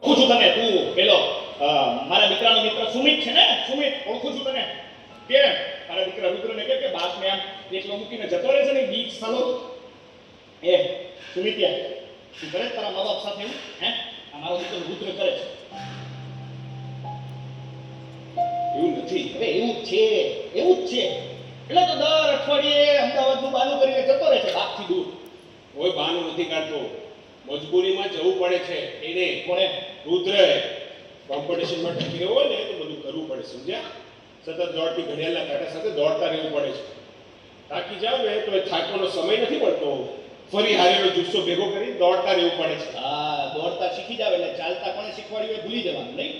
ઓળખું છું તને, તું પેલો મારા દીકરાનો મિત્ર સુમિત છે ને? સુમિત, ઓળખું છું તને. કે મારા દીકરા રુદ્રને કે બાપને આમ એકલો મૂકીને જતો રહે છે ને, ગીત સાલો. એ સુમિતિયા, તું કરે તારા મા બાપ સાથે એવું? હે, આ મારો દીકરો રુદ્ર કરે છે. એવું નથી. હવે એવું જ છે, એવું જ છે. એટલે તો દર અઠવાડિયે અમદાવાદનું બાનું કરીને જતો રહે છે બાપથી દૂર. કોઈ બહાનું નથી કાઢતો, મજબૂરીમાં જવું પડે છે. એને કોણે? રુદ્રએ કોમ્પિટિશનમાં ટકી રહેવું હોય ને તો બધું કરવું પડે, સમજ્યા? સતત દોડતી ઘડિયાળના કાંટા સાથે દોડતા રહેવું પડે છે. થાકી જાવ ને તો એ થાકવાનો સમય નથી મળતો, ફરી હારેલો જુસ્સો ભેગો કરી દોડતા રહેવું પડે છે. હા, દોડતા શીખી જાવ એટલે ચાલતા કોને શીખવાડ્યું એ ભૂલી જવાનું નહીં.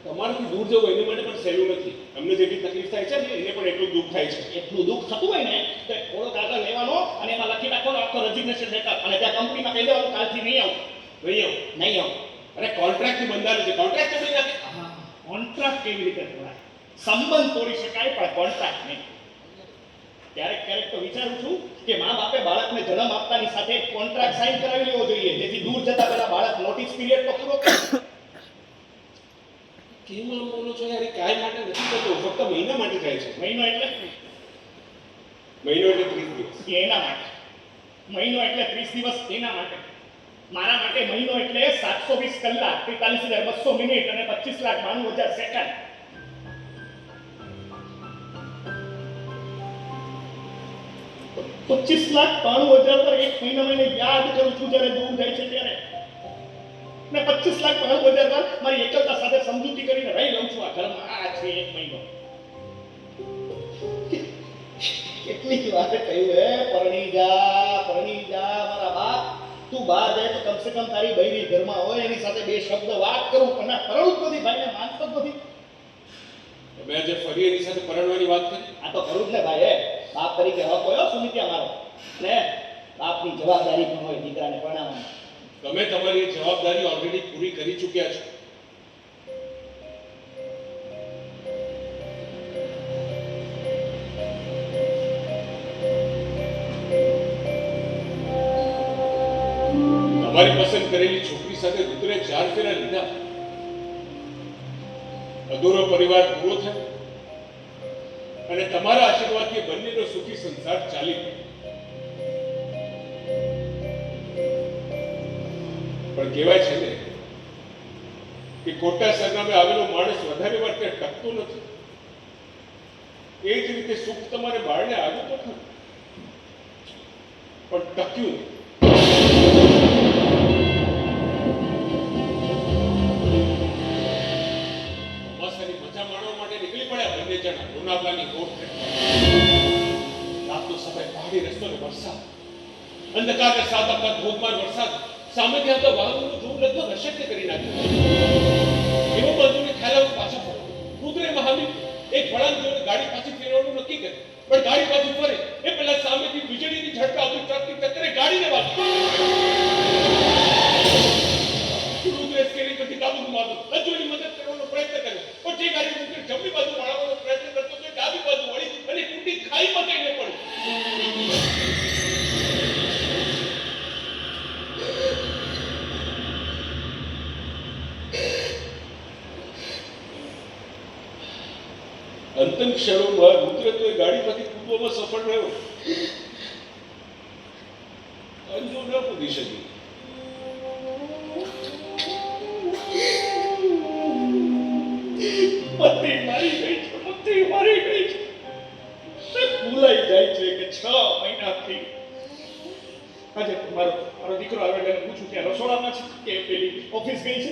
તમારાથી દૂર જવું એની માટે પણ સહેલું નથી. અમને જેટલી તકલીફ થાય છે ને એને પણ એટલું દુઃખ થાય છે. એટલું દુઃખ થતું હોય ને તો થોડો કાગળ લેવાનો અને એમાં લખી નાખવાનો આખો રેઝિગ્નેશન લેટર, અને ત્યાં કંપનીમાં કહી દેવાનું કાલથી નહીં આવું. નહીં આવું. નહીં આવું. અરે કોન્ટ્રાક્ટથી બંધાયેલું છે, કોન્ટ્રાક્ટ તોડી નાખે. કોન્ટ્રાક્ટ કેવી રીતે તોડાય? સંબંધ તોડી શકાય પણ કોન્ટ્રાક્ટ નહીં. ક્યારેક તો વિચારું છું કે મા બાપે બાળકને જન્મ આપતાની સાથે કોન્ટ્રાક્ટ સાઇન કરાવી લેવો જોઈએ, જેથી દૂર જતા પહેલા બાળક નોટિસ પીરિયડ તો પૂરો કરે. કેમ આમ બોલો છો યાર? એ કાંઈ માટે નથી થતો, ફક્ત મહિના માટે થાય છે. મહિનો એટલે મહિનો એટલે 30 દિવસ. એના માટે. મહિનો એટલે 30 દિવસ એના માટે. મારા માટે મહિનો એટલે 720 કલાક, 43,200 મિનિટ અને 25,92,000 સેકન્ડ. ₹25,93,000 પર એક મહિનો મેં યાદ કરું છું જ્યારે દૂર જાય છે ત્યારે. ને 25,93,000 વાર મારી એકલતા સાથે સમજૂતી કરીને રહી લઉં છું આ ઘરમાં. આ છે એક મહિનો. કેટલી વાર કહ્યું હે, પરણી જા મારા બાપ. તું બહાર જાય તો કમસે કમ તારી બૈરી ઘરમાં હોય, એની સાથે બે શબ્દ વાત કરું, પણ ના પરણું જ નથી ભાઈને, માનતો જ નથી. મેં આજે ફરી એની સાથે પરણવાની વાત કરી. આ તો કરું જ ને ભાઈ. બાપ તરીકે હક હોય સુમિત્યા મારો, ને બાપની જવાબદારી પણ હોય દીકરાને પરણાવવાની. તમે તમારી જવાબદારી ઓલરેડી પૂરી કરી ચૂક્યા છો. તમારી પસંદ કરેલી છોકરી સાથે રુદ્રે 4 ફેરા લીધા. અધૂરો પરિવાર પૂરો થયો અને તમારા આશીર્વાદથી બંનેનો સુખી સંસાર ચાલી ગયો. પણ કહેવાય છે ને કે ખોટા સરનામે આવેલો માણસ વધારે વાર ત્યાં ટકતો નથી. એ જ રીતે સુખ તમારે બાળને આવ્યું તો ખરું, પણ ટક્યું નહીં. ચોમાસાની મજા માણવા માટે નીકળી પડ્યા બંને જણા લોનાવલાની કોટ. રાતનો સમય, પહાડી રસ્તો ને વરસાદ, અંધકારને સાથ આપતા ધોધમાર વરસાદ, સામેથી આવતા વાહનોનું ધૂમ લગભગ અશક્ય કરી નાખ્યું. એવો બાજુને ખ્યાલ પાછા ફરો. રુદ્રે મહામી એક વળાંક જોઈને ગાડી પાછી ફેરવવાનું નક્કી કર્યું, પણ ગાડી પાછી ફરે એ પહેલા સામેથી વીજળીની ઝડપે આવતી ટ્રકની ટક્કરે ગાડીને વાગી. રુદ્રે સ્ટીયરિંગ પરથી કાબુ ગુમાવ્યો. રજૂની મદદ કરવાનો પ્રયત્ન કર્યો, પણ જે ગાડી રુદ્રે જમણી બાજુ વળાવવાનો પ્રયત્ન કરતો તે ડાબી બાજુ વળી અને કુંડી ખાઈમાં જઈને પડી. અંતિમ ક્ષણોમાં રુદ્ર તો એ ગાડીમાંથી કૂદવામાં સફળ રહ્યો. અંજો ન કૂદી શકી. પત્ની મારી ગઈ છે, પત્ની મારી ગઈ છે. ભૂલાઈ જાય છે કે 6 મહિનાથી. આજે મારો દીકરો આવે એટલે પૂછું કે રસોડામાં છે કે પેલી ઓફિસ ગઈ છે.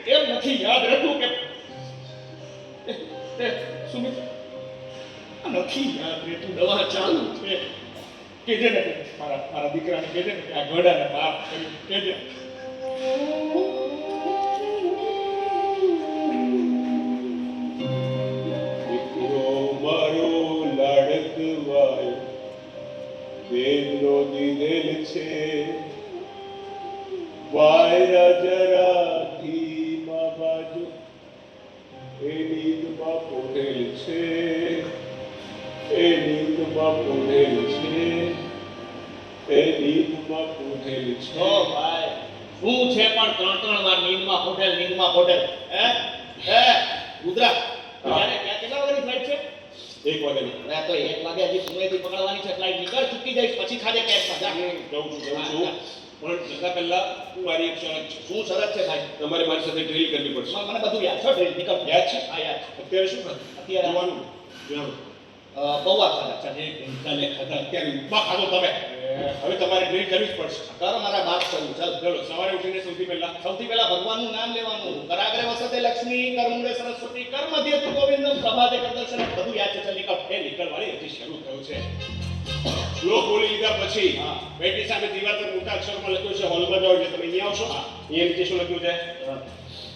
કેમ નથી યાદ રહેતું કે સુમિત નથી યાદ રહેતું? દવા ચાલુ છે. કેજે ને મારા દીકરાને કેજે ને આ ગોડાને બાપ કર્યું, કેજે. દીકરો મારો લાડકવાયો બેનનો દીધેલ છે, વાયરા જરા ધીમા બાજુ એ નીંદમાં પોઢેલ છે, એ નીંદમાં પોઢેલ છે, એ નીંદમાં પોઢેલ છે. ઓ ભાઈ, શું છે પણ 3 નીંદમાં હોટેલ હે રુદ્રા ક્યારે કેટલા વાગ્યાની ફ્લાઇટ છે 1 વાગ્યાની અરે તો 1 વાગે હજી પુણેથી પકડવાની છે ફ્લાઇટ નીકળ ચૂકી જઈશ પછી ખાજે કેબમાં જા જઉં છું પણ જતા પહેલા હું મારી એક શરત છે શું શરત છે ભાઈ તમારે મારી સાથે ડ્રીલ કરવી પડશે મને બધું યાદ છે ડ્રીલ નીકળ યાદ છે? હા યાદ છે. અત્યારે શું કરે અત્યારે જોવાનું પૌવા ખાધા છે એક ઘંટાને ખાધા અત્યારે ઉપમા ખાધો તમે હવે તમારે ડ્રીલ કરવી જ પડશે કરો મારા બાપ કહ્યું ચાલ ચલો સવારે ઉઠીને સૌથી પહેલા ભગવાનનું નામ લેવાનું કરાગ્રે વસતે લક્ષ્મી કરમુંડે સરસ્વતી કર મધ્ય તુ ગોવિંદમ પ્રભાતે કરદર્શન બધું યાદ છે ચાલ નીકળ એ નીકળવાની હજી શરૂ થયો છે શ્લોક બોલી લીધા પછી હા. બેટી સામે દિવાલ પર મોટા અક્ષરમાં લખ્યું છે હોલમાં જાઓ એટલે તમે અહીંયા આવશો હા. અહીંયા નીચે શું લખ્યું છે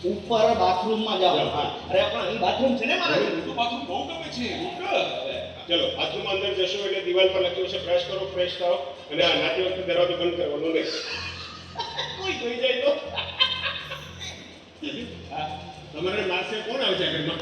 ઉપર બાથરૂમમાં જાઓ હા અરે પણ અહીં બાથરૂમ છે ને મારા બધું બાથરૂમ બહુ ગમે છે ચલો બાથરૂમમાં અંદર જશો એટલે દિવાલ પર લખ્યું છે બ્રશ કરો ફ્રેશ થાઓ અને આ નાતી વખતે દરવાજો બંધ કરવાનો નહીં કોઈ જોઈ જાય તો તમારે માસે કોણ આવે છે ઘરમાં